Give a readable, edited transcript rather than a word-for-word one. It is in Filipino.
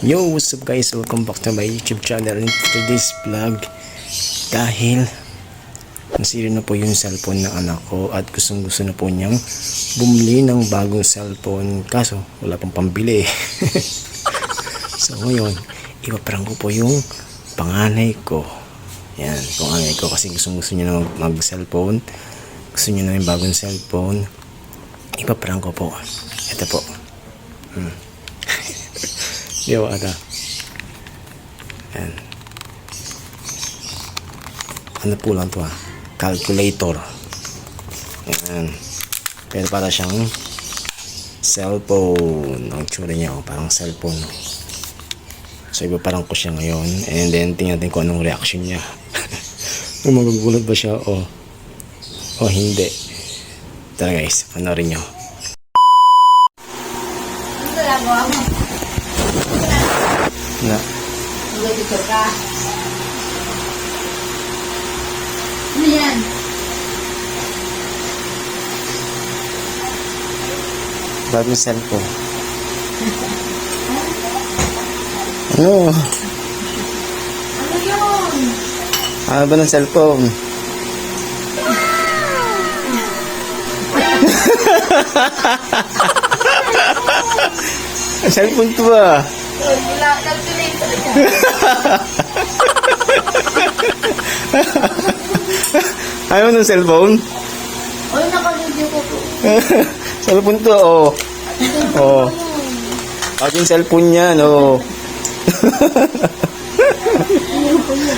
Yo, what's up guys? Welcome back to my YouTube channel. And for today's vlog, dahil nasira na po yung cellphone ng anak ko at gustong gusto na po niyang bumili ng bagong cellphone, kaso wala pang pambili. So ngayon, ipaparang ko po yung panganay ko. Yan, panganay ko kasi gusto niya na mag cellphone. Gusto niya na yung bagong cellphone. Ipaparang ko po. Ito po. Yo, ada. Yan. Ano po lang to calculator. Yan. Pero para siyang cellphone. Ang tsura niya, parang cellphone. So iba parang ko siya ngayon. And then tingnan natin kung anong reaction niya. Kung magugulat ba siya o hindi. Tara guys, panoorin niyo. Ano ginagawa mo? Na. Mag-picture ka. Ano yan? Bagong cellphone. Ano? Ano yun? Ano ba ng cellphone? Cellphone to ba? Wala, calculator yan. Ayaw ng cellphone? Oy, naka-video ko po. Cellphone to, oh. Oh. Bakit yung cellphone niya, no? Ano po yun?